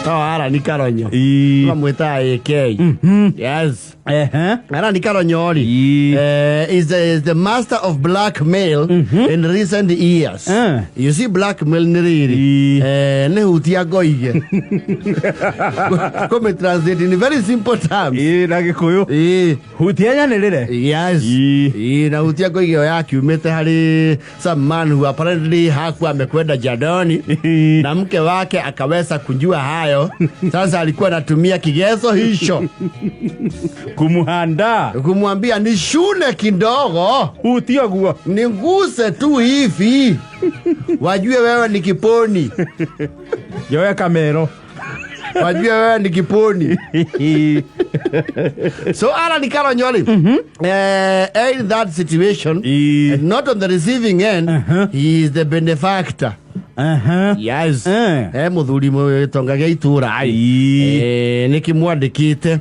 Ara ni Karonyo. Mamweta AK. Yes. Ara ni Karonyori. Is the master of blackmail in recent years. You see blackmail niriri. Ne Hutia goige. Come translate in very simple terms. Nagikuyu. Hutia nyanelele. Yes. Na Hutia goige yaki umete hari some man who apparently hakuwa amekwenda jadoni na mke wake akaweza kujua hayo. Sasa alikuwa anatumia kigezo hicho kumwambia nishune kidogo Hutia guo ninguse tu hivi wajue wewe ni kiponi. Yoya kamero wajue wewe ni kiponi. So Ara ni Karonyori in that situation and not on the receiving end, he is the benefactor. Yes. Muthuri tongaga itura niki mwandikite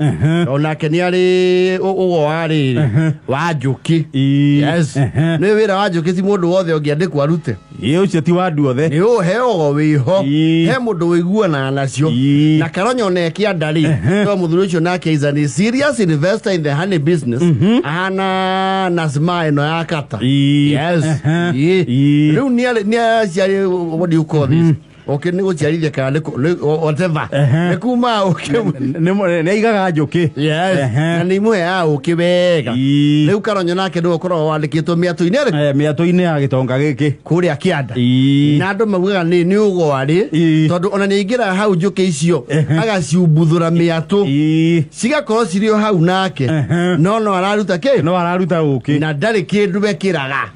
onake ni ari ugo ari wajuki. Yes. Ni wira wajuki ti mundu wothe ongiandikwa rute. Ucio ti wandu othe. Ni uheo wiho. He mundu wiguana nacio. Na Karonyo ne kiandari. So muthuri ucio nake is a serious investor in the honey business. Ana nasma eno yakata. Yes. Riu ni what do you call this? Okay, nego chiarithia kana whatever. Nekuma okay. Ne igaga njuki. Yes. Na ni mwe okay wega. Riu Karonyo nake ndo korwo wandikitwo miatu-ini ri. Miatu-ini ya gitonga giki kuria kianda. Na andu maguga ni ugo ari tondu ona ni ingira hau njuki icio agaciumbuthura miatu. Cigakorwo cirio hau nake. No araruta ki? No araruta uki. Na ndari kindu bekiraga.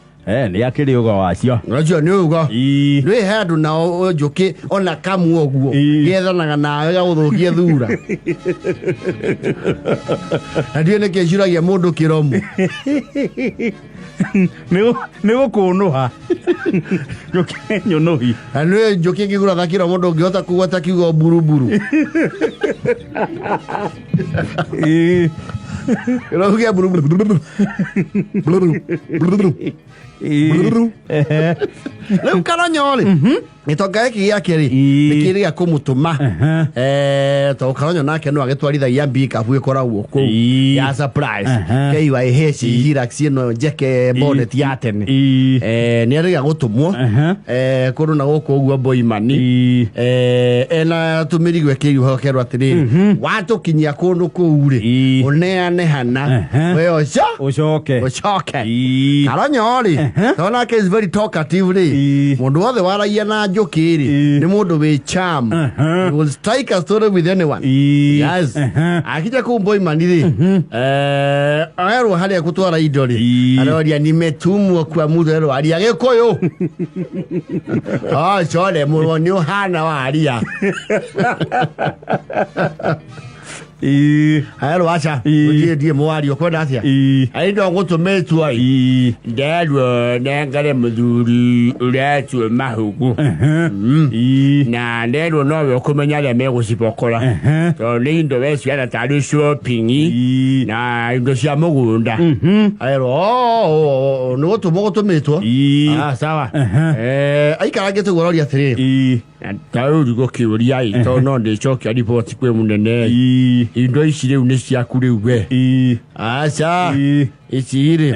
Ni akiri ugo wacio. Unajua ni ugo. Ni handu na njuki ona kamu oguo. Gethanaga nawe gaguthukia thura. Ndio ne keciragia mundu kiromu. Nego kunuha. Njuki nyonohi. Ani njuki ngigura thakira mundu ngihota kugwata kiugo buruburu. Rohugia buruburu. Leu Karonyori itonga iki giake ri nikiriga kumutuma to Karonyo nake no agitwarithagia mbika bwe koragwo ku ya surprise kei wa heci hiraxi no jeke bonnet ya tene ni ariga gutumwo kuru na guku uguo boimani ena tumirigwe kei hokerwa atiri watukinyia kundu ku ri uneane hana we ucoke Karonyori tonake is very talkative ri mundu wothe waragia na njukiri ni mundu we charm. He will strike a story with anyone. Yes. Akija ku boimani ri ero hali akutwara idori aroria nimetumwa kwa mundu ero aria gikoyo chole muoni hana waria Ayaro acha die mwari okwenda atia aindo ngutumetu ai ndadwo nengale muduri uretu mahugu na ndadwo no kumenya le mego sipokora so lindo wesi ana tali shopping na indo cia mugunda ayaro no tumogotumetu sawa aikaraga tugoria atiri tauri gokiuria i to no ndicokia report kwe munene indo ici riu ni ciaku riu we acha iciri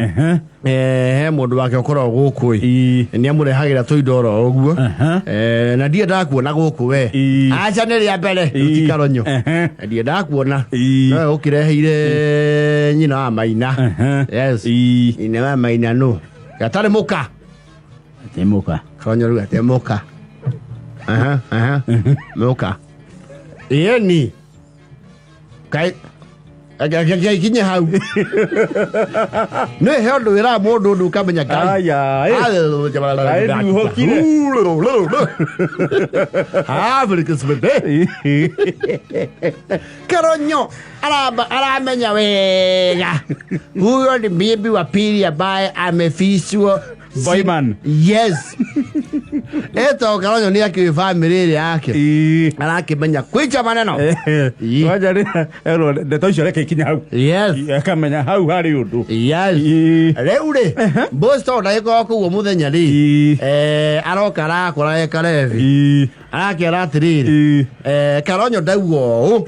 he mundu wake okoro guku ni amurehagira tuindoro oguo na ndie ndakuona guku we acha ni ria mbere ti Karonyo ndie ndakuona no ukireheire nyina wa Maina. Yes ine wa Maina no gatari muka temuka Karonyo ru temuka muka yeni kai kinya hau ne hendo ira mundu ndu kamenya kai aya ndu hokire Afrika Karonyo aramenya wega huyo ni bibi wa pili ambaye amefishwa Boyman. Yes. Eto Karonyo ni yake family yake. Arakimenya kwicha maneno. Waja ero ndetoicio reke ikinya hau. Yes. Akamenya hau hari undu. Yes. Reure. Bosto ndaiko kuo muthenya ri. Aroka arakora ekarevi. Arakera atiriri. Karonyo ndauo.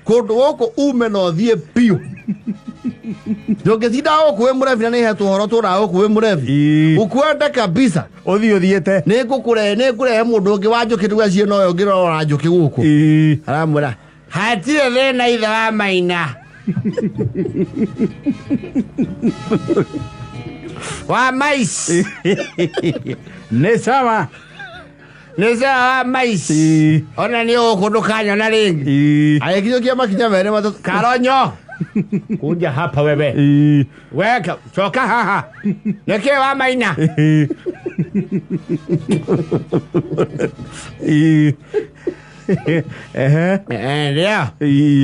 Kundu guku ume no thie piu. Ndungithida okuwe murevi na nihe tuhoro tura okuwe murevi. Ukwenda kabisa. Uthiete. Nikurehe mundu ungi wanjukiru cie no yo ngirora njuki guku. Aramwira hatire thina ithe wa maina. Wa mais. Ni sawa. Nisa mais. Ona ni okundukanya na ringi. Aikijokia makinya mere matatu. Karonyo. Kuja hapa wewe. Weka choka haha. Neke wa maina. Ndio.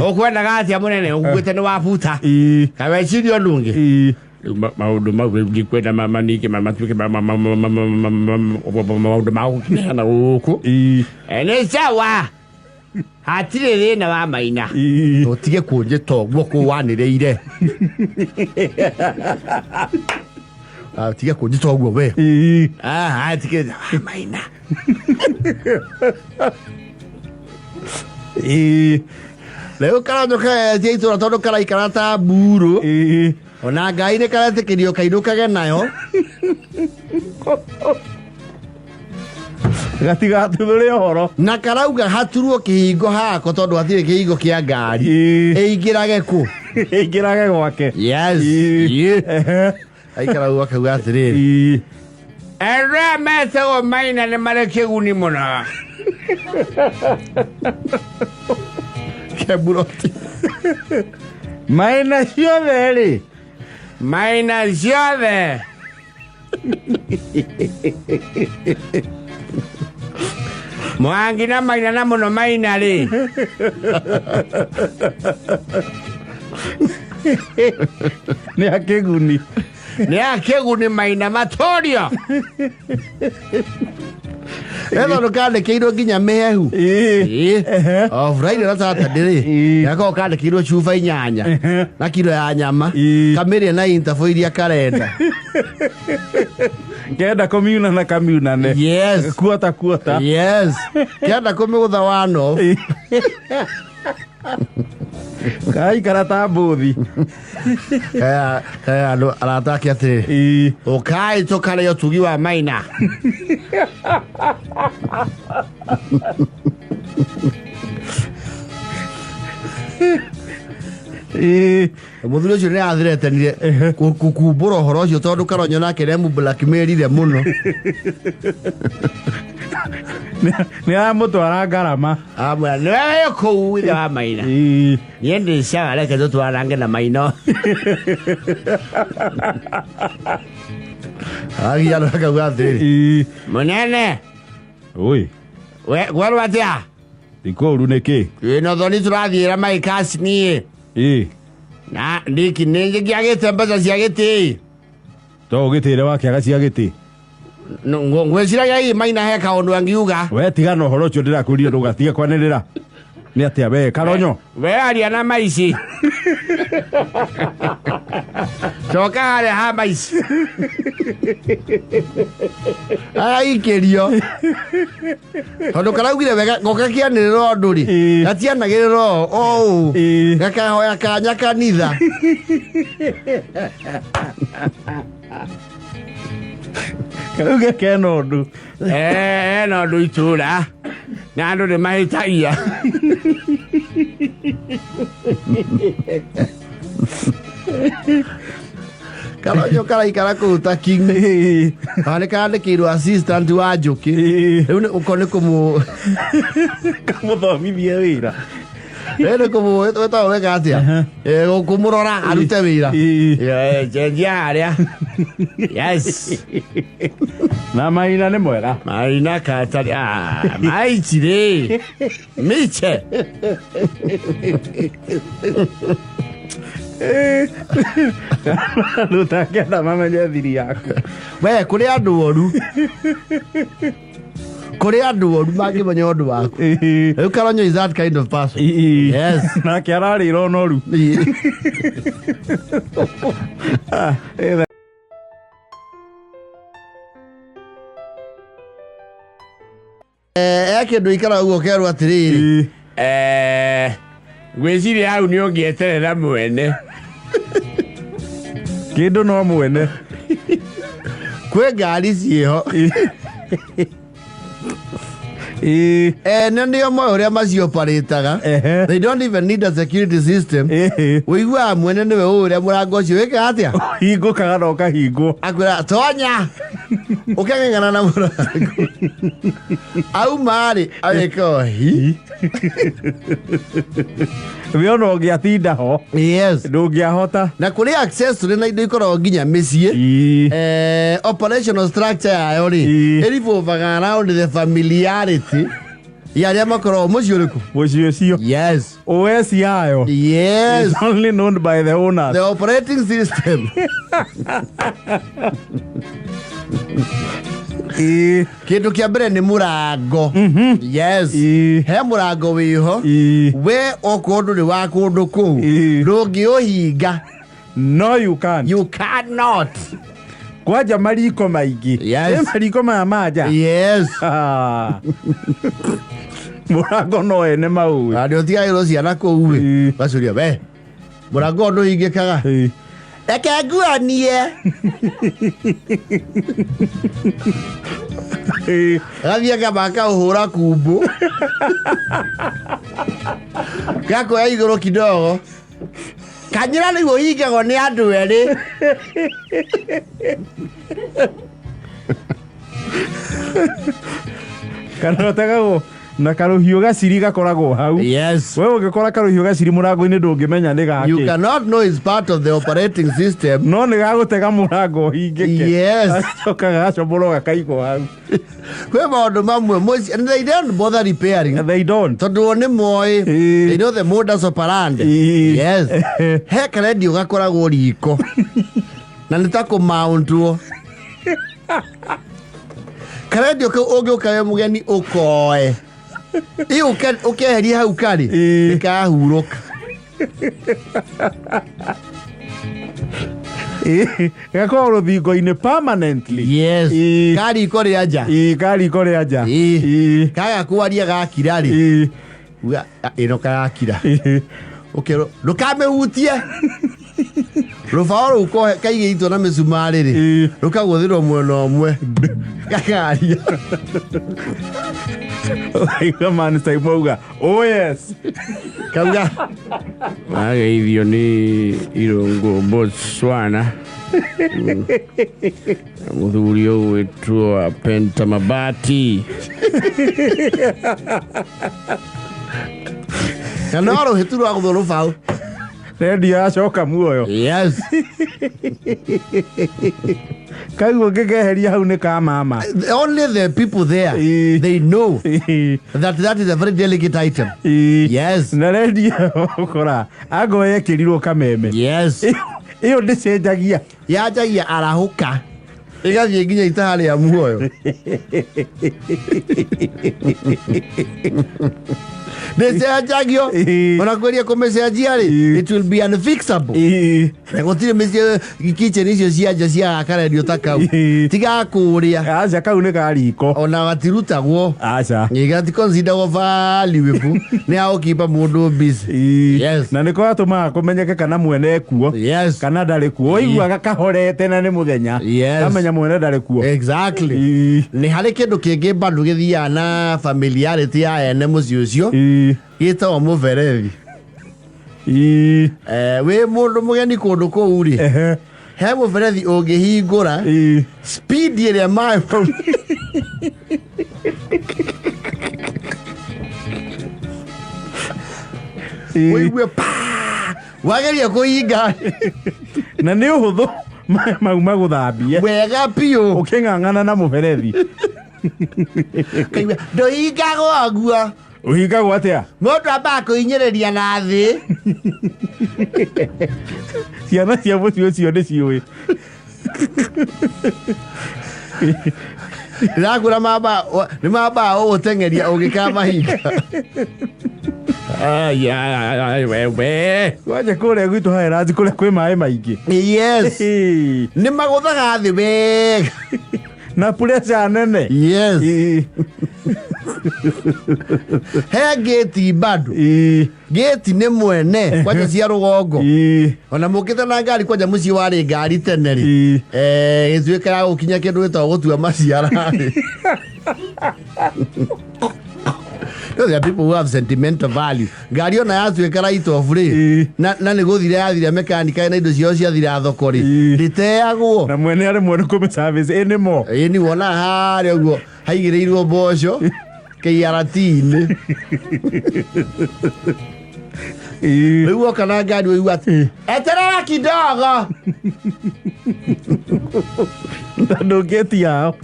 Ukwenda gati munene ukwete ni wafuta. Kawe chirio lungi. Maundu mau ngikwenda mama nike mama tuke mama maundu mau kinana uku. Ene sawa. Hatire thina wa maina. Utige kunje togwo kuwanireire. Utige kunje togwo we. Hatige maina. Leo Karonyo ka jeito tondu karaikara ta buru. Ona Ngai ni karatekirio kainukage nayo. Gatiga tuthuri horo. Na karauga haturwo kihingo hako tondu hatire kihingo kia ngari. Ingirage ku. Ingirage gwake. Yes. Aikarauga kauga atiriri. Era metego maina ni marekeguni muna. Keburoti. Maina ciothe ri. Maina ciothe. Mwangi na maina na muno maina ri. Ni akeguni. Ni akeguni maina matorio. Eno nukande kiiro nginya mehu. Friday na Saturday. Yako kande kiiro chufa inyanya. Na kilo ya nyama. Kamere na interview iria karenda. Kenda komuna na kamuna ne. Yes. Kuota. Yes. Kenda komugutha wano. Kai karata mbuthi. Kaya arataki atiri. Ukai tokale yo tugi wa maina. Muthuri ucio ni athiretenire kukumbura uhoro ucio tondu Karonyo nake remu blackmailire muno. Ni amutwara ngarama. Amwe ni wewe kuu ithe wa maina. Yende shaga reke tutwarange na maino. Agi alo kauga atiriri. Munene. Oi. We gwaru atia. Ikoru niki. No thoni turathira mai kasi ni. Na ndiki ninge giagete mbaza ciagete. To gitire wakiaga ciagete. Ngweciragia ii maina he kaundu angiuga. We tiga no horo cio ndirakuria ndugatiga kwanirira. Ni atia we Karonyo. We aria na maici. Choka hare ha maici. Ai kirio. Tondu karaugire wega ngoka kianiriro nduri. Gatianagiriro o. Gakahoya kanya kanitha. Kauga keno ndu. No ndu itura. Na andu ni mahitagia. Karonyo karaikara kuta king. Kane kandikirwo assistant wa njuki. Riu uko ni kumuthomithia wira. Ere kumu weta wega atia. Kumurora arute wira. Jenja aria. Yes. Na maina ni mwega. Maina katari. Maichire. Miche. Lutakenda mamenye thiri yako. We kuri andu oru. Kuri andu oru mangimenya undu waku. Riu Karonyo is that kind of person. Yes. Na kiarari ronoru. Kindu ikara uguo kerwo atiriri. Gwiciria hau ni ungieterera mwene. Kindu no mwene. Kwe ngari ciho. Ndio moyo uria macioparitaga. They don't even need a security system. Uigua mwene niwe uria murango ucio wika atia? Hingukaga na ukahingwo. Akwira tonya. Ukeng'ang'ana na murango. Au mari aweka hi. Wiono ngiatinda ho. Yes. Ndungiahota. Na kuri access turi na indo ikoragwo nginya micii. Operational structure yayo ri irivovaga around the familiarity ya aria makoragwo mucii uriku. Mucii ucio. Yes. OS yayo. Yes. It's only known by the owners. The operating system. Kindu kia mbere ni murango. Yes. He murango wiho. We okundu ni wa kundu kuu. Ndungiuhinga. No, you can't. You cannot. Kwaja mariko maigi. Yes. Mariko maja. Yes. Murango no ene mau. Ndio tigairwo ciana kuu we. Bacuria we. Murango nduhingikaga. Eke nguanie. Gathie kabaka uhura kumbu. Gako ya iguru kidogo. Kanyira ni wohingagwo ni andu eri. Kanotagago na karuhiu gaciri gakoragwo hau. Yes. Wewe ungikora karuhiu gaciri murango-ini ndungimenya ni gaki. You cannot know it's part of the operating system. No ni gagutega murango hingike. Yes. Acokaga gacomborwo gakaigwo hau. Kwe maundu mamwe and they don't bother repairing. They don't. Tondu ni moi. They know the modus operandi. Yes. He karedio gakoragwo riko. Na nitako mountwo. Karedio ka ugiukawe mugeni ukoe. Iyo ukeheria hau kari ikahuruka. Gakorwo ruthingo-ini permanently. Yes. Kari ikore aja. Kari ikore aja. Kaga kuaria gakira ri. Ino kagakira. Ukero rukamehutie. Rufao uko kaigitwo na micumari ri. Rukaguthirwo mwena omwe. Gakaria. Come on, say moga. Oh yes. Kauga. Mageithio ni irungu Botswana. Muthuri witwo Penta Mabati. Kana ruhitu rwa guthuru fau. Redio acoka muoyo. Yes. Kaiguo ngegeheria hau ni ka mama. Only the people there, they know that is a very delicate item. Yes. Na redio ukora ago yekirirwo kameme. Yes. Iyo ndicenjagia. Yajagia arahuka. Igathie nginya itahari ya muoyo. Desejagio. Ona kweria kumecenjia ri. It will be unfixable. Na gutire mecio kitchen icio cianja cia karedio takau. Tiga kuria. Aca kau ni kariko. Ona gatirutagwo. Aca. Igati consider valuable. Ni aukipa mundu busy. Yes. Na niko atuma kumenyeke kana mwene kuo. Yes. Kana ndari kuo. Oiguaga kahorete na ni muthenya. Yes. Kamenya mwene ndari kuo. Exactly. Ni hari kindu kingi bandu githia na familiarity ya ene muci ucio. Gitagwo muverethi. We mundu mugeni kundu kuu ri. He muverethi ungihingura. Speed iria mai from. Wewe pa. Wageria kuhinga. Na ni uhuthu mau maguthambie. Wega piu. Uking'ang'ana na muverethi. Ndohingagwo agua. Ũhingagwo atĩa? Mũndũ ambaga kũhinyĩrĩria na thĩ. Ciana cia mũciĩ ũcio nĩ ciũĩ. Ndĩrakũra nĩ mambaga gũgũteng'eria ũngĩkamahinga. Wewe. Waje kũrĩa gwitũ Highlands kũrĩa kwĩ maĩ maingĩ. Yes. Nĩ magũthaga thĩ wega. Na pressure nene. Yes. He gate bado. Gate nĩ mwene kwaja cia rũgongo. Ona mũkĩte na ngari kwaja mũciĩ warĩ ngari tene rĩ. Gĩtuĩka ya gũkinya kĩndũ gĩtagwo gũtua maciara rĩ. There are people who have sentimental value. Ngari ona yatuĩka right of rĩ. Na nĩ gũthire yathire mekanika na indo ciao ciathira thoko rĩ. Ndĩteagwo. Na mwene arĩ mwene kũmĩ service ĩnĩ mo. Ĩni wona harĩa ũguo haigĩrĩirwo mboco. KRT-inĩ. Rĩu woka na ngari ũigua atĩ eterera kidogo. Tondũ ngeti yao.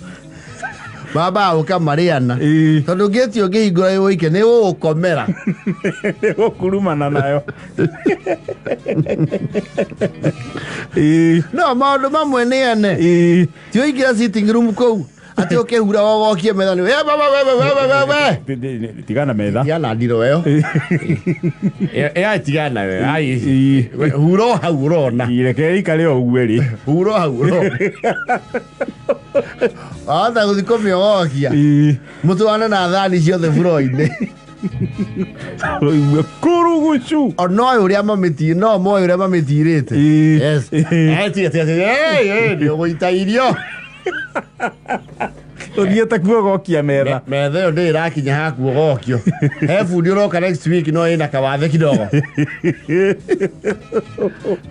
Baba ũkamarĩana. Tondũ ngeti ũngĩhingũra wĩike nĩ ũgũkomera. Nĩ gũkurumana nayo. No maũndũ mamwe nĩ ene. Ti ũingĩra sitting room kũu. Ati ũkĩhura wogokie metha nĩ we. Tigana metha. Tigana ndiro ĩyo. Tigana we. Huro hau ũrona. Reke ikare o ũguo rĩ. Huro hau ũrona. Ata gũthi kũmĩogokia. Mũtwane na thani ciothe bũrũri-inĩ. Kurugucu. Ona ũyũ ũrĩa mamĩtire, no moĩ ũrĩa mamĩtirĩte. Yes. Nĩ ũgũita irio. Ũthiĩte kuogokia metha. Metha ĩyo ndĩrĩ ĩrakinya ha kuogokio. He bundi ũroka next week no ĩna kawathe kidogo.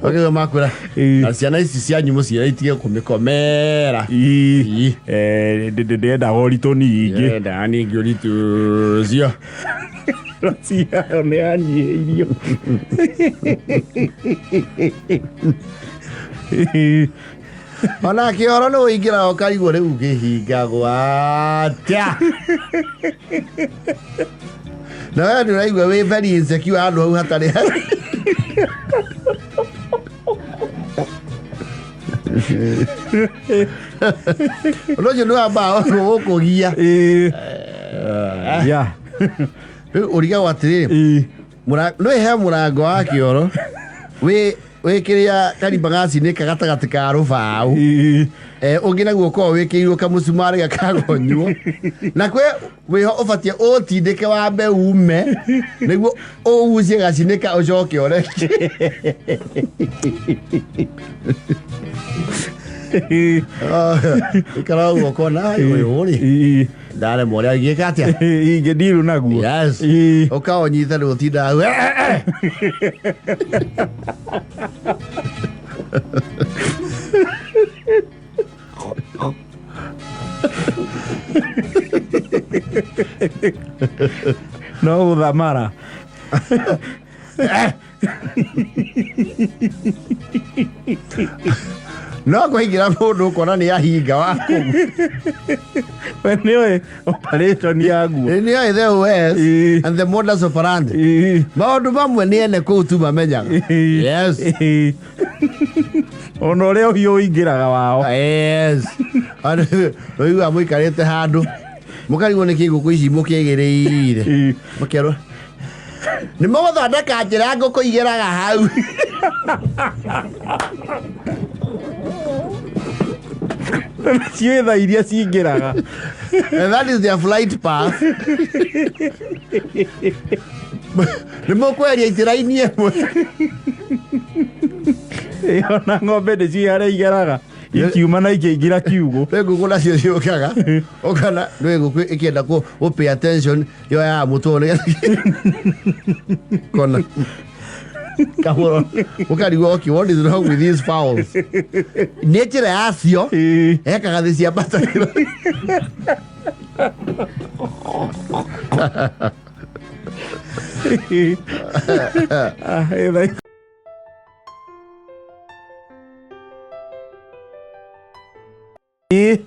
Ũkĩgwa makwĩra na ciana ici cianyu mũciĩ itige kũmĩkomera. Ndĩrenda ũritũ ningĩ. Ndĩrenda ningĩ ũritũ ũcio. Ciao nĩ anyihĩirio. Ona Kioro nĩ ũingĩra ũkarigwo rĩu kĩhingagwo atĩa. Na wewe nĩ ũraigua wĩ very insecure handũ hau hatarĩ. Ũndũ ũcio nĩ wambaga gũkũgia. Rĩu ũrigagwo atĩrĩrĩ, nĩwĩhe mũrango wa Kioro wĩkĩrĩa karimbangaci-inĩ kagatagatĩ ka rũbaũ. Ũngĩ naguo ũkorwo wĩkĩirwo kamũcumarĩ gakagonywo. Na kwĩ wĩho ũbatiĩ ũtindĩke wambe ume nĩguo ũgucie gacinĩka ũcoke ũreke. Ikara ũguo kona ũyũ rĩ. Ndaremwo ũrĩa ingĩka atĩa. Ingĩndirũ naguo. Yes. Ũkaũnyita nĩ ũtinda hau. No gũthamara. No kũingĩra mũndũ ũkona nĩ ahinga wa kũu. We nĩoĩ operation ya nguo. Nĩoĩ the ways and the modus operandi. Maũndũ mamwe nĩ ene kũu tu mamenyaga. Yes. Ona ũrĩa ũhiũ ũingĩraga wao. Yes. Ũigua mũikarĩte handũ. Mũkarigwo nĩ kĩ ngũkũ ici mũkĩgĩrĩire. Mũkerwo nĩ mũgũthondeka njĩra ngũkũ igĩraga hau. Ciĩ tha iria cingĩraga. And that is their flight path. Nĩ mũkweria itĩra-inĩ ĩmwe. Ona ng'ombe ndĩciharĩa igeraga. Ikiuma na ikĩingĩra kiugũ. Nĩ ngũkũ nacio ciũkaga. Ũkana nĩ ngũkũ ĩkĩenda kũ pay attention yoyaga mũtwe nĩgetha. Kona. Kahoro. Ũkarigwo okay, what is wrong with these fowls? Nĩ njĩra yacio. Ekaga thĩ cia mbatagĩra.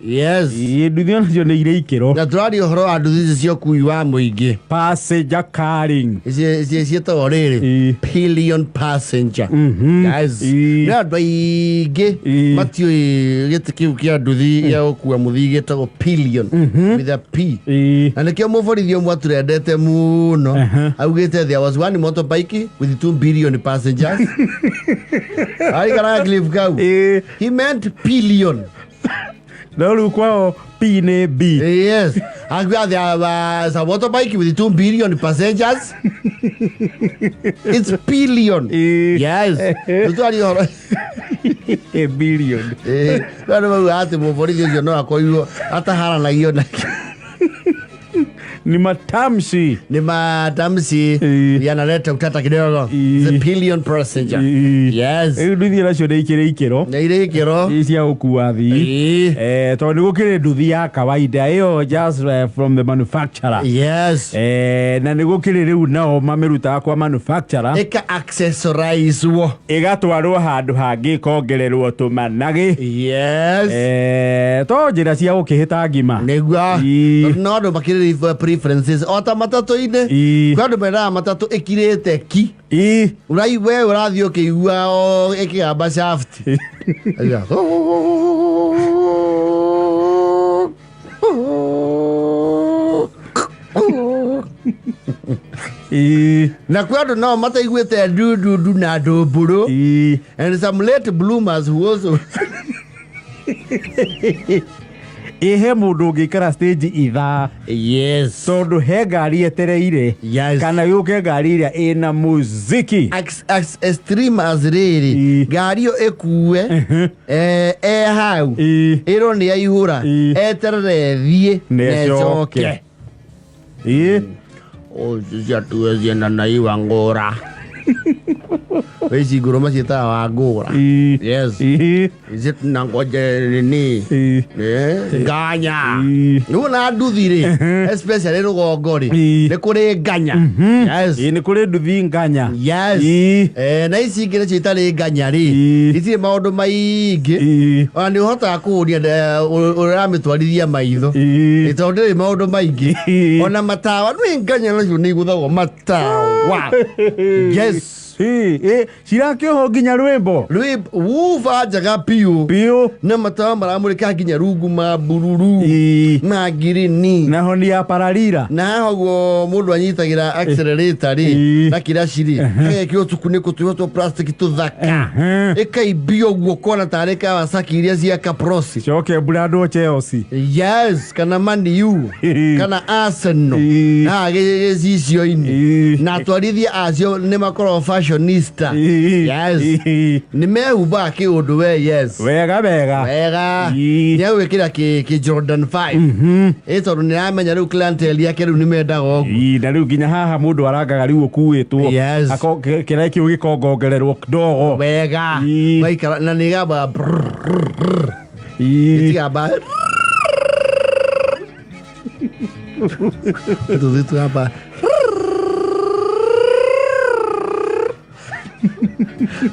Yes. Nduthi onacio nĩ irĩ ikĩro. Na tũraria ũhoro wa nduthi ici cia ũkui wa mũingĩ. Passenger carring. Ici ciĩtagwo rĩrĩ pillion passenger. Guys, nĩ andũ aingĩ matiũĩ gĩtĩ kĩu kĩa nduthi gĩa gũkua mũthii gĩtagwo pillion with a P. Na nĩkĩo mũborithi ũmwe atũrendete mũno augĩte there was one motorbike with 2 billion passengers. Aikara clip kau. He meant pillion. No rĩu kwao P nĩ B. Yes. There was a motorbike with 2 billion passengers. It's billion. Yes. A billion. Ndio maana hata mũborithi ũcio no akoirwo ataharanagio na ni matamshi yanaleta utata kidogo. The billion passenger. Yes. Nduthi nacio nĩ ikĩrĩ ikĩro. Nĩ irĩ ikĩro. Cia gũkua athii. Tondũ nĩ gũkĩrĩ nduthi ya kawaida ĩyo just from the manufacturer. Yes. Na nĩ gũkĩrĩ rĩu nao mamĩrutaga kwa manufacturer. Ĩka accessorizewo. Ĩgatwarwo handũ hangĩ kongererwo tũmanagĩ. Yes. To njĩra cia gũkĩhĩta ngima. Nĩguo. No andũ makĩrĩ preferences. Ota matatu-inĩ. Kwa andũ mendaga matatũ ĩkirĩte ki. We ũrathiĩ ũkĩigua ĩkĩgamba shaft. Na kwa andũ nao mataiguĩte ndu na ndũmbũrũ. And some late bloomers who also he mũndũ ũngĩikara stage ithaa. Yes. Tondũ he ngari etereire. Yes. Kana yũke ngari ĩrĩa ĩna muziki. Extreme as rĩrĩ. Ngari ĩyo ĩkue. Hau. Ĩrwo nĩ yaihũra. Eterere thiĩ. Necoke. Cia tuwezie na naiwa ngũra. Wezi ngũrũma ciĩtaga wa ngũra. Yes. Is na ngoje nini. Nganya. Nĩguo na nduthi rĩ. Especially rũgongo rĩ. Nĩ kũrĩ nganya. Yes. Nĩ kũrĩ nduthi nganya. Yes. Na ici ingĩ nĩcio itarĩ nganya rĩ. Itirĩ maũndũ maingĩ. Ona nĩ ũhotaga kũũria ũramĩtwarithia maitho. Tondũ ndĩrĩ maũndũ maingĩ. Ona matawa nĩ nganya nacio nĩ igũthagwo matawa. Yes. Cirakĩoho nginya rwĩmbo. Wuba njaga piũ. Na matawa maramũrĩka nginya rungu ma bururu. Ma ngirini. Naho nĩ ya pararira. Na haguo mũndũ anyitagĩra accelerator rĩ. Na kĩraci rĩ. Agekĩrwo tũkunĩko twĩhotwo plastic tũthaka. Ĩkaimbio ũguo kona tarĩ Kawasaki iria cia Caprosi. Coke Brando Chelsea. Yes. Kana Man U. Kana Arsenal. Na gĩcicio-inĩ. Na atwarithia acio nĩ makoragwo fashionista. Yes. Nĩ mehumbaga kĩũndũ we. Yes. Wega. Nĩ agwĩkĩra kĩ Jordan 5. Tondũ nĩ aramenya rĩu clientele yake rĩu nĩ mendaga ũguo. Na rĩu nginya haha mũndũ arangaga rĩu ũkuĩtwo. Yes. Kĩraĩ kĩu gĩkongongererwo kidogo. Wega. Waikara na nĩ gamba. Itigamba. Tũthi tũgamba.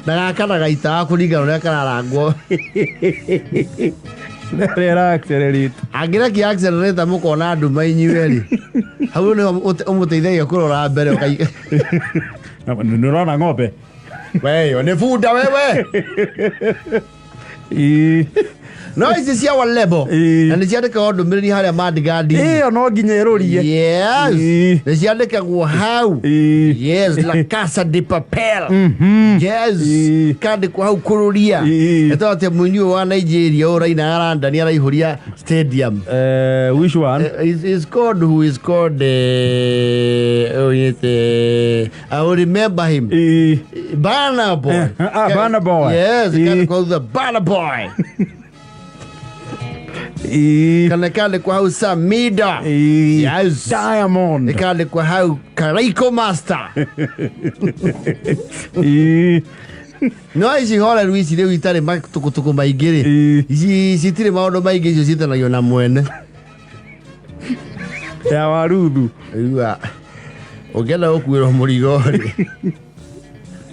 Na gakana gaitaga kũringana ũrĩa kararangwo. Rera accelerate. Angĩrekia accelerator mũkona nduma inyuĩ rĩ. Hau nĩ ũmũteithagia kũrora mbere ũkai. Nĩũrona ng'ombe. Weyo nĩ bunda wewe. No ici cia wa lebo. Na nĩ ciandĩkagwo ndũmĩrĩri harĩa mandigandi. No nginya ĩrũrie. Yes. Nĩ ciandĩkagwo hau. Yes. La Casa de Papel. Yes. Kandĩkwo hau kũrũria. Ĩtwo atĩ mũini wa Nigeria ũraina London nĩ araihũria stadium. Which one? Is called who is called I will remember him. Burna Boy. Burna Boy. Yes. Kandĩkwo the Burna Boy. Kale kwa hau Samida. Yes. Diamond. Kale kwa hau Karaiko Master. No ici hora Luisi rĩu itarĩ matukutuku maingĩ rĩ. Ici citirĩ maũndũ maingĩ icio citanagio na mwene. Ya waruthu. Ũngĩenda gũkuĩrwo mũrigo rĩ.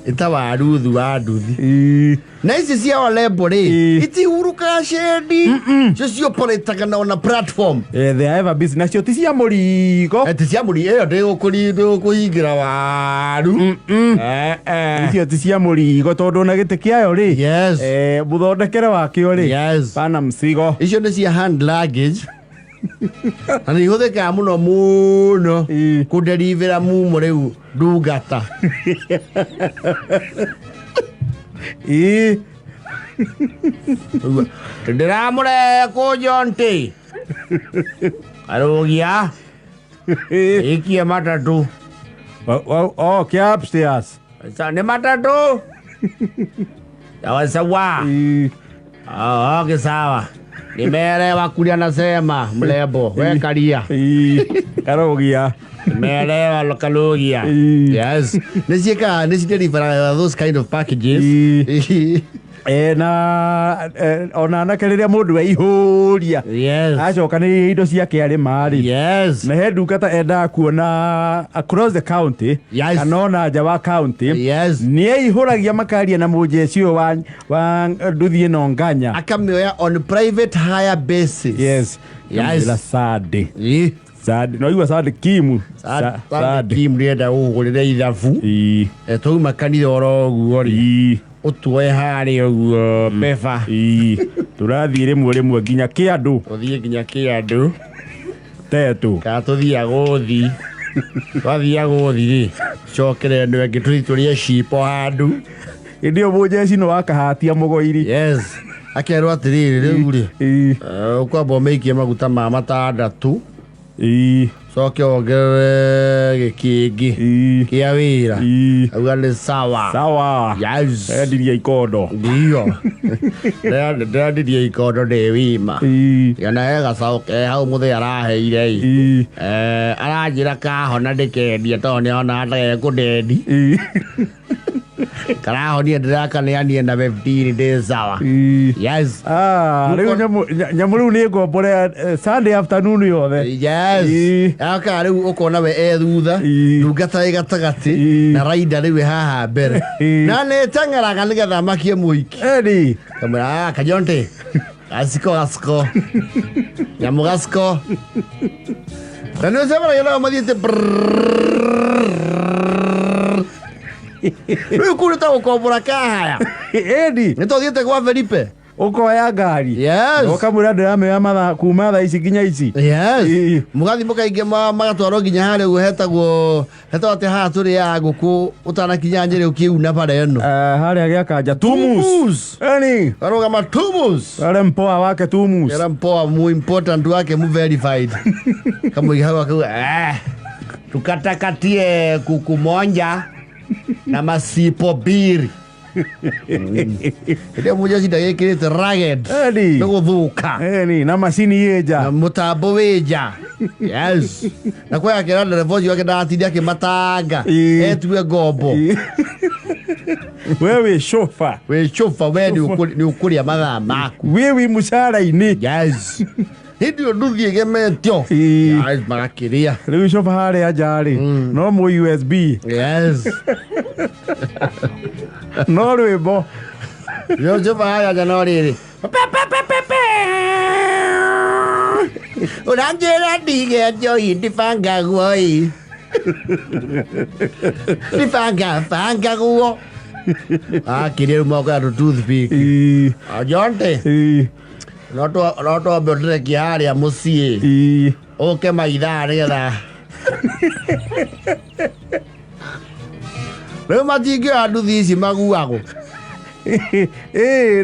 Ita waruthu wa nduthi. Na ici cia Olembo rĩ. Itihurukaga shedi cio poletaga na platform they have a business nacio ti cia mũrigo ti cia mũri ĩyo ndĩgũkũhingĩra waru icio ti cia mũrigo tondũ na gĩtĩ kĩayo rĩ mũthondekere wakĩo rĩ pana msigo icio nĩ cia hand luggage na nĩ ihũthĩkaga mũno kũderivĩra mumo rĩu ndungata ndĩramũrehe kũ Jonte arũgia ikie matatũ kĩa upstairs nĩ matatũ sawa okay sawa nimeelewa kulia nasema mlebo wekalia karogia nimeelewa karogia yes nisika deliver those kind of packages na ona nakereria mundu eihũria acokanĩrĩria indo ciake arĩ marĩ na he ndungata enda kuona across the county kana ona nja wa county nĩ eihũragia makaria na mũjeci ũyũ wa nduthi ĩno nganya akamĩoya on private hire basis la sade no igua sade kimu kimu rĩenda ũgũrĩre ithabu twauma kanitha oro ũguo rĩ utuoe harĩ ũguo beba tũrathiĩ rĩmwe nginya kĩandũ tũthiĩ nginya kĩandũ tetũ kana tũthiaga gũthi twathiaga gũthi rĩ cokere ndũ ĩngĩ tũthiĩ tũrĩe cipo handũ ĩndĩ ũyũ mũjeci nĩ wakahatia mũgoiri akerwo atĩrĩrĩ rĩu rĩ ũkwamba ũmĩikie maguta ma matandatũ coke ongerere gĩkĩngĩ kĩa wĩra auga nĩ sawa endirie ikondo ndio ndendirie ikondo ndĩ wima yana gacaũ ke hau mũthĩ araheire aranjĩra kahona ndĩkendia tondũ nĩona ndagekũndendi karahonia ndĩrakaneanie na 15 ndĩ sawa rĩu nyamũ rĩu nĩ ngomborea Sunday afternoon yothe aka rĩu ũkona we thutha ndungata ĩ gatagatĩ na raida rĩu haha mbere na nĩ teng'eraga nĩgetha makie mũiki kamwĩra Kajonte gasiko nyamũ gasiko na nĩ ũcemanagia nao mathiĩte rĩu kũu nĩ ta gũkombora kahaya nĩ tũthiĩte gwa Felipe ukoya ngari ukamwira ndiramenya mathaa kuma thaa ici nginya ici mugathi mukainge magatwarwo nginya harĩa ũguo hetagwo atĩ haha tũrĩaga ngũkũ ũtanakinya Nyĩrĩ ũkiuna bara ĩno harĩa gĩakanja Tumus arũgama Tumus arĩa mpoa wake Tumus arĩa mpoa mu important wake mu verified kamũiga hau akau tukatakatie kuku monja na masipo biri ndio mũjeci ndagĩkĩrĩte rugged nĩ gũthũka na macini yĩnja na mũtambo wĩnja na kwa yake nderevoji wake ndatinda akĩmatanga etue ngombo we wĩ chauffeur we nĩ ũkũrĩa mathaa maku wĩ mũcara-inĩ hindi ĩyo nduthi ĩgemetio magakĩrĩa rĩu chauffeur harĩa nja rĩ no mũ USB no rwĩmbo yo chauffeur harĩa nja no rĩrĩ ũranjĩra ndige njohi ndibangagwo ndibangagwo akĩrĩa rĩu moko ya toothpick Jonte no twambe ũtũrekie harĩa mũciĩ ũke maithaa nĩgetha rĩu matingĩoya nduthi ici maguagwo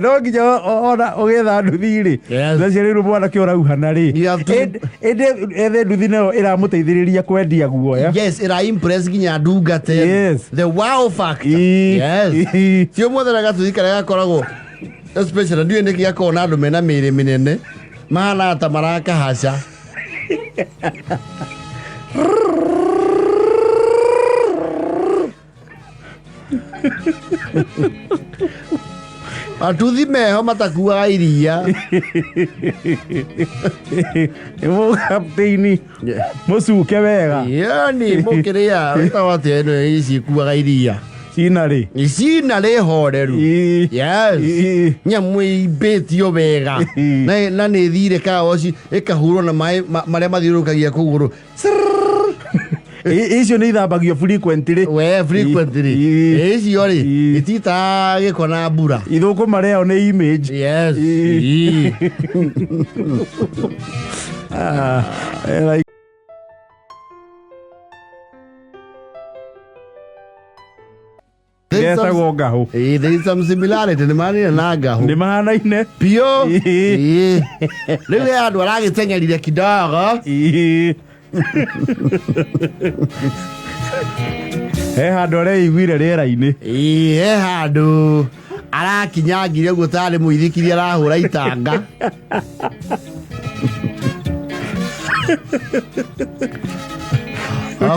no nginya ona ũgĩetha nduthi rĩ nacio rĩu mwanake ũrauhana rĩ ethe nduthi nayo ĩramũteithĩrĩria kwendia guoya ĩra-impress nginya ndungata the wow factor tio muothe na gatũthi karĩa gakoragwo especially ndiũĩ nĩkĩ gakoragwo na andũ mena mĩĩrĩ mĩnene mahana ta marakahaca atuthi meho matakuaga iria mũkapteini mũcuke wega yani mũkĩrĩa wĩtagwo atĩa ĩno ici ikuaga iria Sina le horeru. Yes. Nyamu ibetio wega. Na nä thire kaoci ĩkahurwo na maĩ marĩa mathiũrũrũkagia kũgũrũ. Icio nĩ ithambagio frequently. We frequently. Icio rĩ itita gĩko na mbura. Ithũkũma rĩao nĩ image. Yes. There is some similarity. Nĩ mahanaine na ngahu. Nĩ mahanaine. Pio. Rĩu andũ aragĩtengerire kidogo. He handũ areiguire rĩera-inĩ. He handũ arakinyangire ũguo tarĩ mũithikiri arahũra itanga.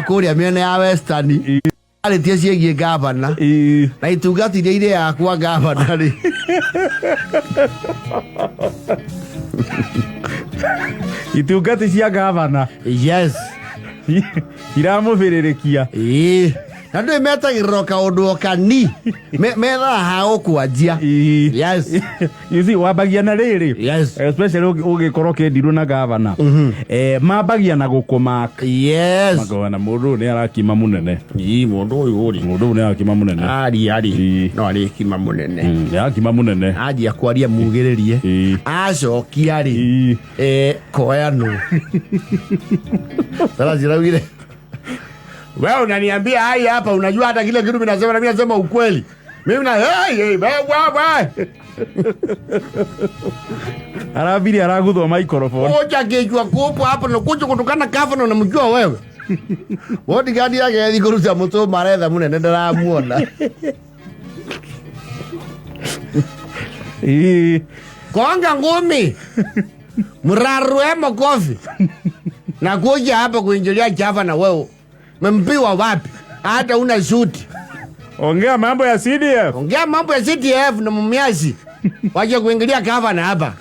Kũrĩa mĩena ya Western arĩtie ciĩgiĩ gavana na itungatithia irĩ yakwa gavana rĩ. Itungati cia gavana. Yes. Iramũbĩrĩrĩkia. Na ndũĩ metagĩrĩra kaũndũ o kani methaga ha ũkwanjia. Yes. You see, wambagia na rĩrĩ. Yes. Especially ũgĩkorwo kĩndirũ na gavana. Mambagia na gũkũmaka. Yes. Magona mũndũ nĩ arakima mũnene. Mũndũ ũyũ rĩ. Mũndũ nĩ arakima mũnene. Ari. No arĩ kima mũnene. Nĩ arakima mũnene. Anjia kwaria mugĩrĩrie. Acokia rĩ. Koyano. Sasa ziraugire. Wewe unaniambia hai hapa unajua hata kile kitu mimi nasema na mimi nasema ukweli. Mimi na wewe. Arabiri araguthwa microphone. Oja kejua kopo hapa na kuja kutokana kafa na unamjua wewe. Wodi gadi yake thikuruta muto maretha munene ndaramuona. Konga ngumi. Murarue makofi. Na kuja hapa kuingilia chafa na wewe. Mempiwa wapi? Hata una suti. Ongea mambo ya CDF. Ongea mambo ya CDF na mumiazi. Waje kuingilia gavana hapa.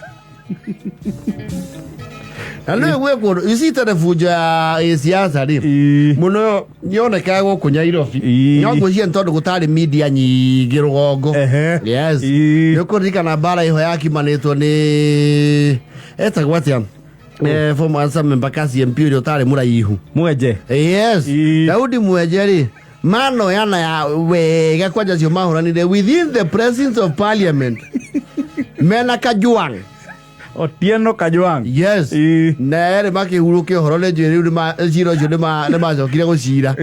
Nalo wewe isita refuja ya siasa ri. Muno nione kago kunyairofi. Nyogo cie ntondo gutari media nyingi rugongo. Yes. Yokurika na bara iho yakimanitwo ni etagwo atia. Former answer mbakasi imperial tare muraihu. Mweje. Yes. Daudi Mweje ri. Mano yana ya wega kwaja cio mahuranire within the presence of parliament. Mena Kajuang. Otieno Kajuang. Yes. Na ere makihuruke horole jeri ma jiro jode ma macokire gucira.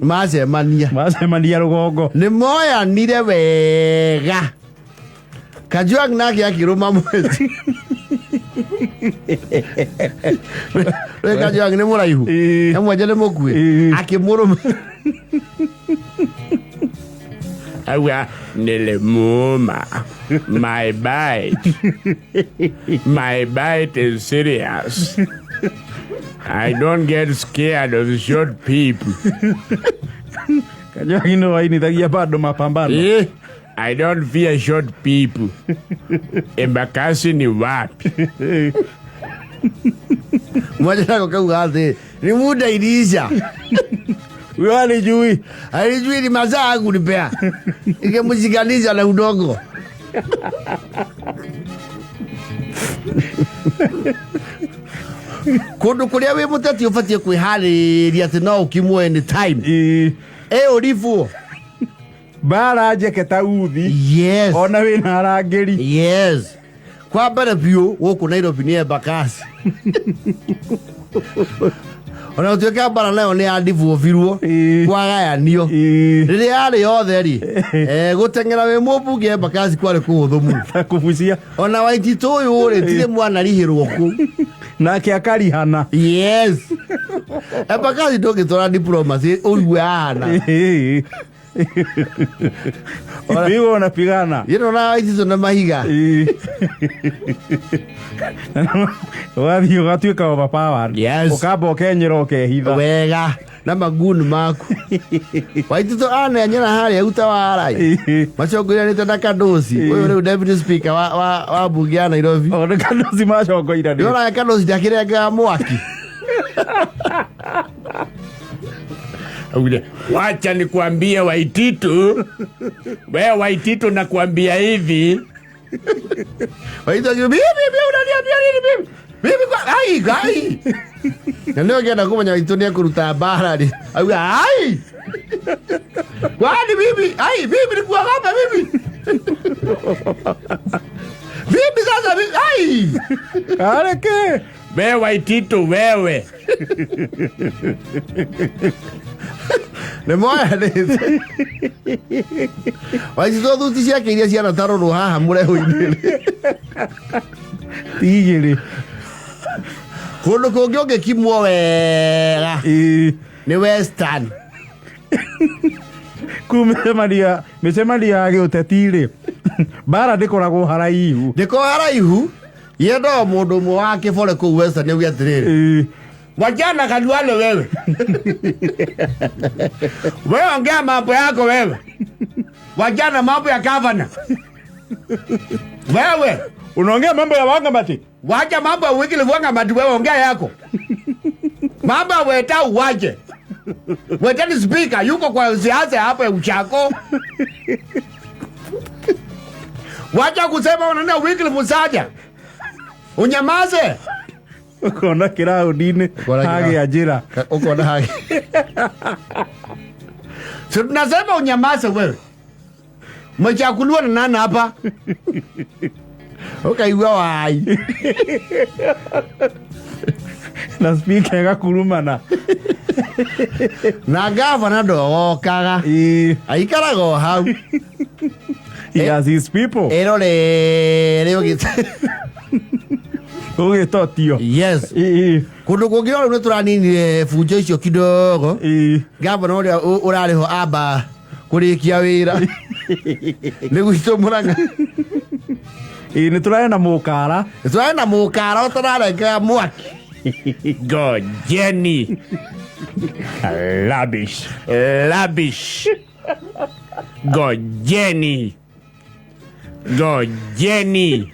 Macemania rugongo. Ni moya nire wega. Kajuang nake akiruma Mweje. Kajuang ni muraihu. Mweje ni mukue. Akimuruma. Awa nilimuma. My bite is serious. I don't get scared of short people. Kajuang no ainithagia bado mapambano. I don't fear short people. Embakasi ni wapi? Mwaje nako kauga ati ni muda ilisha. Wewe alijui. Alijui ni mazaa yangu nipea. Ikemshikanisha na udongo. Kundu kuria we mutati ufatie kwihariria ati no ukimwe anytime. Olifu. Bara jeketa uthi. Yes. Ona we na arangeri. Yes. Kwa mbere biũ gũkũ Nairobi nĩ embakasi. Ona ũtuĩka mbara nayo nĩ yandibuobirwo kwagayanio. Rĩrĩa yarĩ yothe rĩ gũteng'era wĩ mũmbunge embakasi kwarĩ kũhũthũ mũno. Kũbucia. Ona Waititũ ũyũ rĩ tirĩ mwana rihĩrwo kũu. Nake akarihana. Yes. Embakasi ndũngĩtwara diplomacy ũigue hana. Vivo wanapigana. Yeno na Waititũ na mahiga. Wathi ũgatuĩka overpowered. Yes. Ũkamba ũkenyera ũkehitha. Wega na maguni maku. Waititũ anenyera harĩa uta warai. Macongoiranĩte na Kadosi. Ũyũ rĩu deputy speaker wa bunge ya Nairobi. Ona Kadosi macongoiranĩte. Ndĩrona Kadosi ndakirengaga mwaki. Wacha nikuambie Waititu. Wewe Waititu nakuambia hivi. Waititu unaniambia nini mimi? Mimi kwa ai. Na leo ngenda kumenya Waititu ni kuruta bara ni. Ai. Kwani mimi? Ai, mimi nikuwa hapa mimi. Mimi sasa mimi. Ai. Kareke. Wewe Waititu wewe. Ne moya nese. Waititu thuti ciake iria ciana tarorwo haha mureho-ini. Tigiri. Kundu kungi ungikimwo wega. Ni Western. Mĩcemanio ya gĩũteti-rĩ bara ndĩkoragwo haraihu. Ndĩkoragwo haraihu. Yendo mundu mwe wa kibore kuu Western ni atiriri. Wajana kaduale wewe. Wewe ongea mambo yako wewe. Wajana mambo ya gavana. Wewe unaongea mambo ya Wangamati. Wacha mambo ya wiki Wangamati wewe ongea yako. Mambo ya Weta uwaje. Weta ni speaker yuko kwa siasa hapa ya uchako. Wacha kusema unaenda wiki Musaja. Unyamaze. Ukona kiraudi-ini hagi ajira. Ukona hagi. Sio tunasema unyamaze wewe. Mchakuliwa na nani hapa? Ukaigua wai. Na speaker gakurumana. Na gavana ndogokaga. Aikaraga hau. He has his people. Rĩu gĩte. Ũgĩtotio. Yes. Kundu kungi rĩu nĩ tũraninire bunjo icio kidogo. Gavana ũrĩa ũrarĩho amba kũrĩkia wĩra. Nĩ gwitũ Murang'a. Nĩ tũrarĩ na mũkara. Nĩ tũrarĩ na mũkara ũtararenga mwaki. God, Jenny. Labish. Labish. God, Jenny. God, Jenny.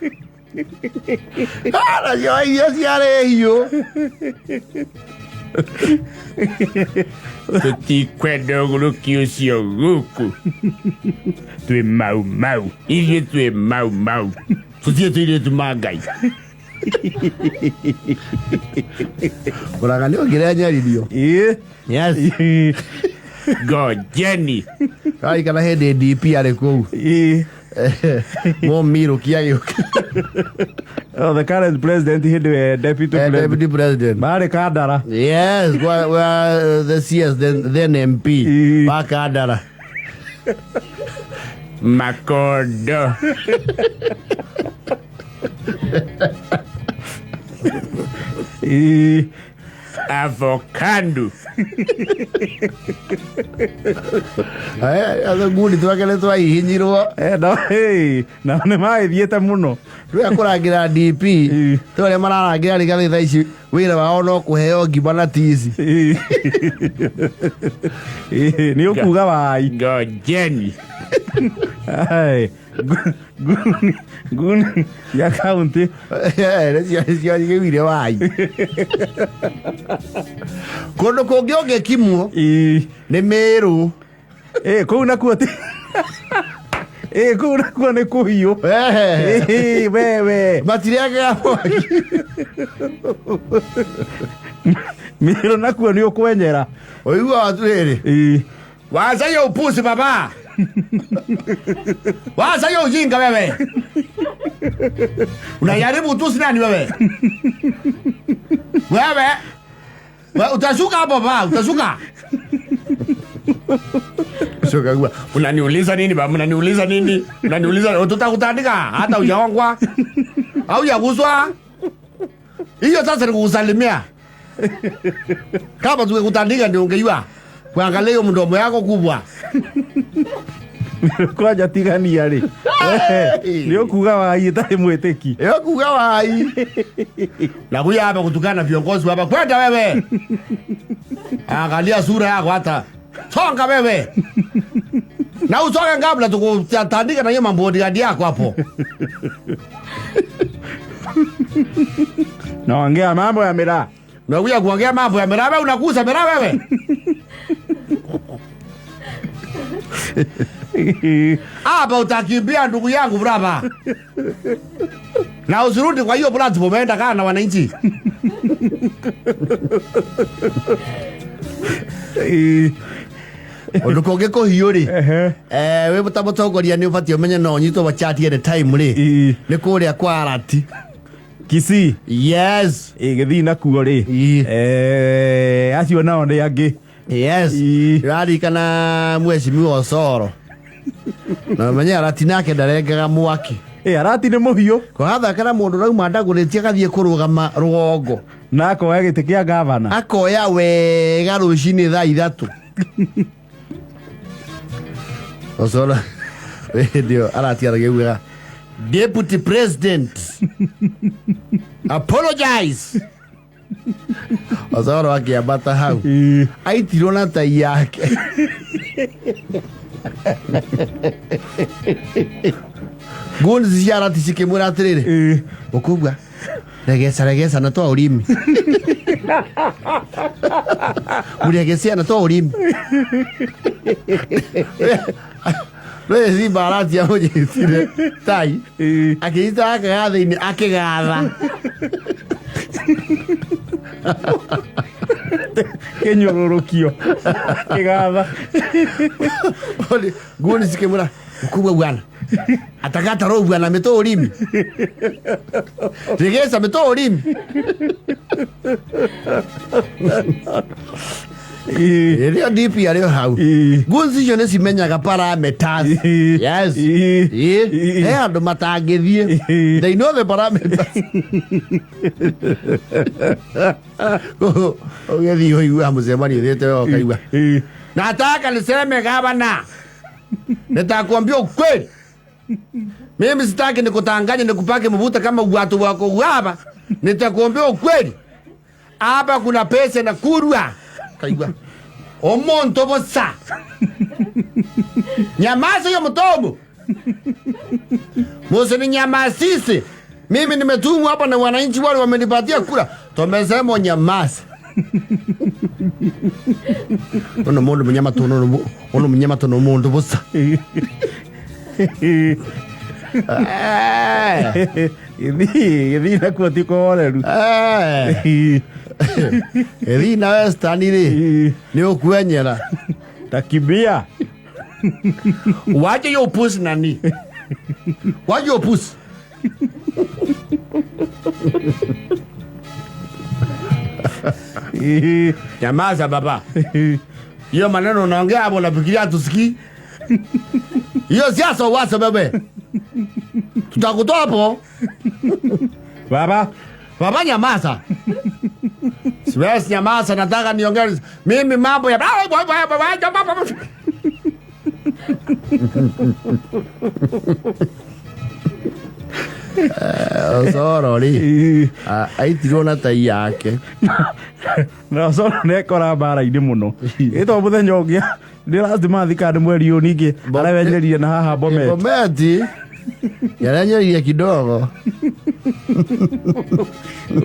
Ara yo ciarĩ hiũ. Tũtikwenda ũgũrũki ũcio gũkũ. Twĩ mau mau. Ithuĩ twĩ mau mau. Tũtiĩ tũirĩtu ma Ngai. Murang'a nĩ ũngĩrenyeririo. Yes. God, Jenny. Ai kana hĩndĩ DP arĩ kũu. Meru kiagĩũka. Oh, the current president hĩndĩ deputy president. Deputy president. Marĩ Kandara. Yes, the CS then MP. Wa Kandara. Makondo. Avocado. Aya nguni twakele twahihinyirwo. No, hey, na nĩ magĩthiĩte mũno. Rĩu akũrangira DP. Tũrĩa mararangira nĩ getha ici wĩra wao no kũheo ngima na tici. Nĩ ũkuga wai. God, Jenny. Nguni ya kaunti. Nĩcio gĩwire wai. Kũndũ kũngĩ ũngĩkimwo nĩ Meru. Kũu nakuo ti. Kũu nakuo nĩ kũhiũ. Wewe. Matirĩagaga mwaki. Meru nakuo nĩ ũkwenyera. Ũigua atĩrĩrĩ. Wacha hiyo upuzi baba. Wacha hiyo ujinga wewe. Unajaribu utusi nani wewe? Wewe utashuka hapo baba, utashuka. Shuka kwa. Unaniuliza nini baba? Unaniuliza nini? Unaniuliza tutakutandika hata hujaongwa. Au hujaguswa? Hiyo sasa ni kukusalimia. Kama tungekutandika ndio ungejua. Kuangalia mdomo yako kubwa. Kwaja tigania rĩ. Nĩ ũkuga wai itarĩ mwĩtĩki. Nĩ ũkuga wai. Na huyu hapa kutukana viongozi hapa. Kwenda wewe. Angalia sura yako hata. Songa wewe. Na usonge kabla tukutandika na hiyo mambodyguard yako hapo. Naongea mambo ya miraa. Unakuja kuongea mambo ya miraa, wewe unakuza miraa wewe. Hapa utakimbia ndugu yangu brava. Na usirudi kwa hiyo platform umeenda kana na wananchi. Odukoge ko hiori. We mutamutongoria ni ubatio menye no nyito wa chat at time ri. Ni kuria kwa arati. Kisii. Yes. Githi na kuo ri. Acio nao ni angi. Yes. Rari kana mweshimiwa Osoro. Na menye arati nake ndarengaga mwaki. Arati ni muhio. Ko hatha kana mundu rauma ndaguritie gathie kurugama rugongo. Na akoya gite kia gavana. Akoya wega rucini thaa 3. Osoro. Ndio arati arageuga. Deputy President. Apologize. Osoro akiambata hau. Aitirwo na tai yake. Ngoni ziarati cikimwira atiriri. Ukugwa. Regesa na twa urimi. Muregesa na twa urimi. Re Simba arati amujitire tai. Akiita akagatha-ini akigatha. Kenyororokio. Kigatha. Ngoni cikimwira ukugwa bwana. Atakata roho bwana meto urimi. Regesa meto urimi. Rio DP ario hau. Gunzi jone simenyaga parameters. Yes. Andu matangithie. They know the parameters. Ogethi hoyu amucemani thete okaigua. Nataka niseme gavana. Nitakwambia ukweli. Mimi sitaki nikutanganye nikupake mafuta kama watu wako hapa. Nitakwambia ukweli. Hapa kuna pesa na kurwa. Kaigua. Omonto bosa. Nyamaza yo mtomo. Mose ni nyamasisi. Mimi nimetumwa hapa na wananchi wale wamenipatia kura. Tumesema nyamaza. Ono mundu mnyama tono ono mnyama tono mundu bosa. Githi na kuo tiko oreru. Githi na westani ri ni ukwenyera. Takibia. Waje yo push nani? Waje yo push. Nyamaza baba. Hiyo maneno unaongea hapo unafikiria tusikii? Hiyo siasa wasa bebe. Tutakutoa hapo. Baba nyamaza. Siwezi nyamaza, nataka niongee mimi mambo ya Osoro ri. Aitirwo na tai yake. Na Osoro nekora bara-ini muno. Ito muthenya ungia ndirathima thikari mweri uyu ningi arawenyerie na haha Bomet. Bomet. Yaranyerie kidogo.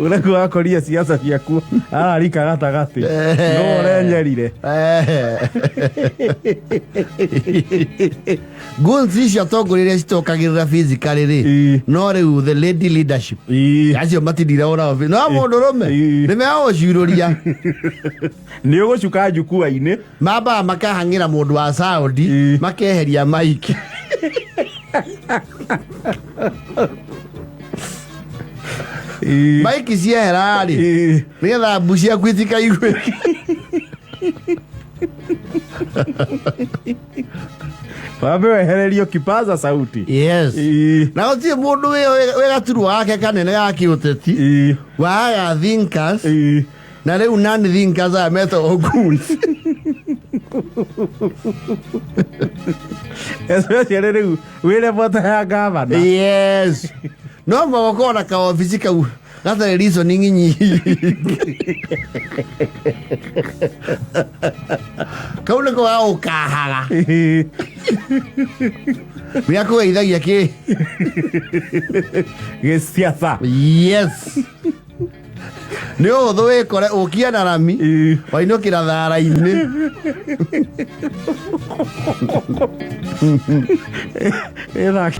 Ureku akoria siasa ciaku ararika gatagati. No urenyerire. Gunzi cia tongorire citokagirira physically ri. No riu the lady leadership. Acio matindira ona office. No mundu rume. Nimeo ciururia. Ni ugucuka njukua-ini. Mamba makahangira mundu wa Saudi makeheria maiki. Maiki ciehera ri. Nigetha mbu ciaku itikaigue. Wambe wehererio kipaza sauti. Yes. Na utie mundu we gaturu wake kanene ga kiuteti. Wa thinkers. Na riu nani thinkers ameto oguns. Especially riu wire bota ya gavana. Yes. No mwakona ka ofisi kau. That's the reason nyinyi. Kaule ko au kahaga. Miako idhagia ki. Gesiasa. Yes. Nio thwe kore ukia na rami. Waino kira thara-ini. Era